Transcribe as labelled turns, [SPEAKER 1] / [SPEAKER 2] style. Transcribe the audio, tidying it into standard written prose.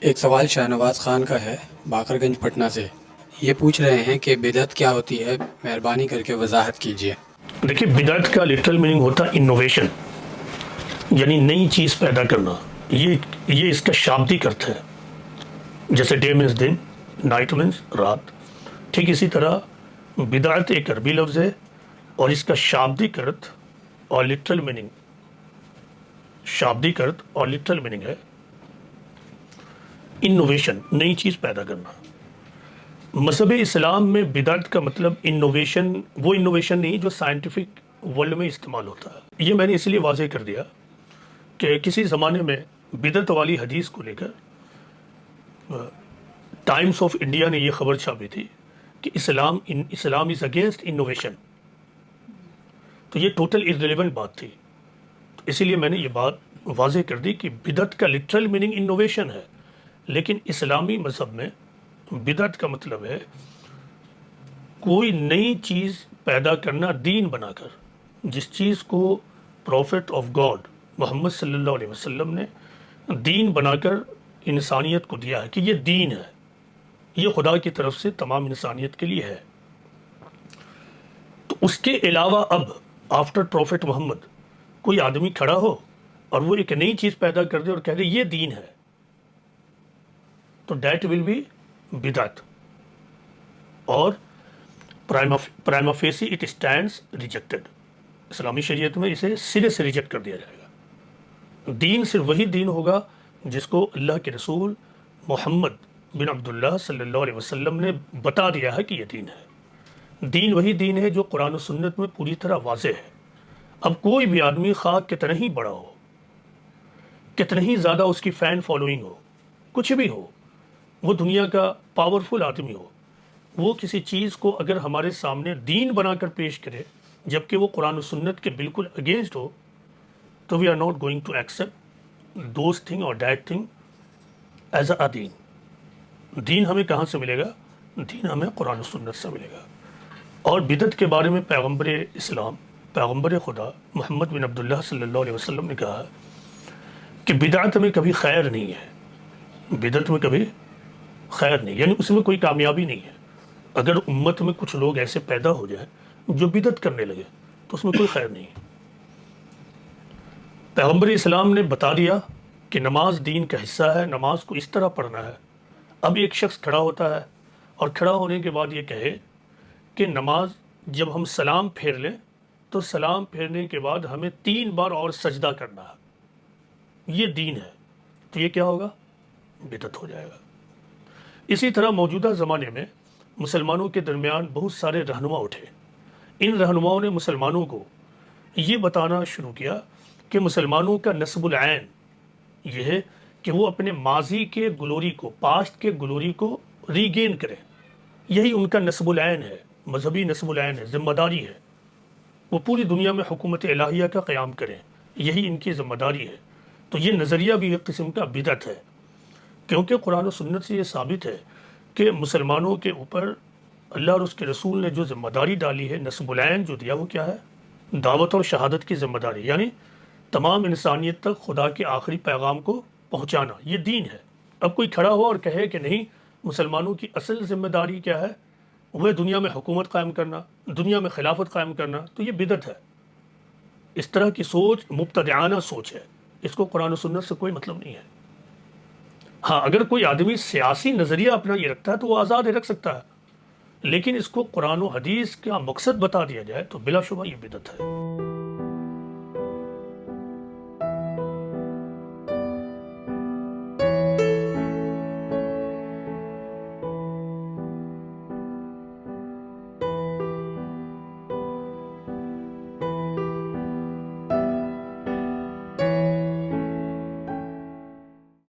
[SPEAKER 1] ایک سوال شاہ نواز خان کا ہے، باقر گنج پٹنہ سے۔ یہ پوچھ رہے ہیں کہ بدعت کیا ہوتی ہے، مہربانی کر کے وضاحت کیجیے۔
[SPEAKER 2] دیکھیے، بدعت کا لٹرل میننگ ہوتا ہے انوویشن، یعنی نئی چیز پیدا کرنا۔ یہ اس کا شابدک ارتھ ہے، جیسے ڈے مینس دن، نائٹ مینس رات۔ ٹھیک اسی طرح بدعت ایک عربی لفظ ہے اور اس کا شابدک ارتھ اور لٹرل میننگ ہے انوویشن، نئی چیز پیدا کرنا۔ مذہب اسلام میں بدعت کا مطلب انوویشن، وہ انوویشن نہیں جو سائنٹیفک ورلڈ میں استعمال ہوتا ہے۔ یہ میں نے اس لیے واضح کر دیا کہ کسی زمانے میں بدعت والی حدیث کو لے کر ٹائمز آف انڈیا نے یہ خبر چھاپی تھی کہ اسلام از اگینسٹ انوویشن، تو یہ ٹوٹل irrelevant بات تھی۔ اسی لیے میں نے یہ بات واضح کر دی کہ بدعت کا لٹرل میننگ انوویشن ہے، لیکن اسلامی مذہب میں بدعت کا مطلب ہے کوئی نئی چیز پیدا کرنا دین بنا کر، جس چیز کو پروفٹ آف گاڈ محمد صلی اللہ علیہ وسلم نے دین بنا کر انسانیت کو دیا ہے کہ یہ دین ہے، یہ خدا کی طرف سے تمام انسانیت کے لیے ہے۔ تو اس کے علاوہ اب آفٹر پروفٹ محمد کوئی آدمی کھڑا ہو اور وہ ایک نئی چیز پیدا کر دے اور کہہ دے یہ دین ہے، تو دیٹ ول بی بدعت، اور پرائما فیسی اٹ اسٹینڈس ریجیکٹڈ۔ اسلامی شریعت میں اسے سرے سے ریجیکٹ کر دیا جائے گا۔ دین صرف وہی دین ہوگا جس کو اللہ کے رسول محمد بن عبداللہ صلی اللہ علیہ وسلم نے بتا دیا ہے کہ یہ دین ہے۔ دین وہی دین ہے جو قرآن و سنت میں پوری طرح واضح ہے۔ اب کوئی بھی آدمی خواہ کتنا ہی بڑا ہو، کتنا ہی زیادہ اس کی فین فالوئنگ ہو، کچھ بھی ہو، وہ دنیا کا پاورفل آدمی ہو، وہ کسی چیز کو اگر ہمارے سامنے دین بنا کر پیش کرے جبکہ وہ قرآن و سنت کے بالکل اگینسٹ ہو، تو we are not going to accept those thing اور دیٹ تھنگ ایز اے دین۔ دین ہمیں کہاں سے ملے گا؟ دین ہمیں قرآن و سنت سے ملے گا۔ اور بدعت کے بارے میں پیغمبر اسلام، پیغمبر خدا محمد بن عبداللہ صلی اللہ علیہ وسلم نے کہا کہ بدعت میں کبھی خیر نہیں ہے، بدعت میں کبھی خیر نہیں، یعنی اس میں کوئی کامیابی نہیں ہے۔ اگر امت میں کچھ لوگ ایسے پیدا ہو جائیں جو بدعت کرنے لگے تو اس میں کوئی خیر نہیں ہے۔ پیغمبر اسلام نے بتا دیا کہ نماز دین کا حصہ ہے، نماز کو اس طرح پڑھنا ہے۔ اب ایک شخص کھڑا ہوتا ہے اور کھڑا ہونے کے بعد یہ کہے کہ نماز جب ہم سلام پھیر لیں تو سلام پھیرنے کے بعد ہمیں 3 بار اور سجدہ کرنا ہے، یہ دین ہے، تو یہ کیا ہوگا؟ بدعت ہو جائے گا۔ اسی طرح موجودہ زمانے میں مسلمانوں کے درمیان بہت سارے رہنما اٹھے۔ ان رہنماؤں نے مسلمانوں کو یہ بتانا شروع کیا کہ مسلمانوں کا نسب العین یہ ہے کہ وہ اپنے ماضی کے گلوری کو، پاسٹ کے گلوری کو ریگین کریں۔ یہی ان کا نسب العین ہے، مذہبی نسب العین ہے، ذمہ داری ہے۔ وہ پوری دنیا میں حکومت الہیہ کا قیام کریں، یہی ان کی ذمہ داری ہے۔ تو یہ نظریہ بھی ایک قسم کا بدعت ہے، کیونکہ قرآن و سنت سے یہ ثابت ہے کہ مسلمانوں کے اوپر اللہ اور اس کے رسول نے جو ذمہ داری ڈالی ہے، نسب العین جو دیا، وہ کیا ہے؟ دعوت اور شہادت کی ذمہ داری، یعنی تمام انسانیت تک خدا کے آخری پیغام کو پہنچانا، یہ دین ہے۔ اب کوئی کھڑا ہو اور کہے کہ نہیں، مسلمانوں کی اصل ذمہ داری کیا ہے؟ وہ دنیا میں حکومت قائم کرنا، دنیا میں خلافت قائم کرنا، تو یہ بدعت ہے۔ اس طرح کی سوچ مبتدعانہ سوچ ہے، اس کو قرآن و سنت سے کوئی مطلب نہیں ہے۔ ہاں، اگر کوئی آدمی سیاسی نظریہ اپنا یہ رکھتا ہے تو وہ آزاد رکھ سکتا ہے، لیکن اس کو قرآن و حدیث کا مقصد بتا دیا جائے تو بلا شبہ یہ بدعت ہے۔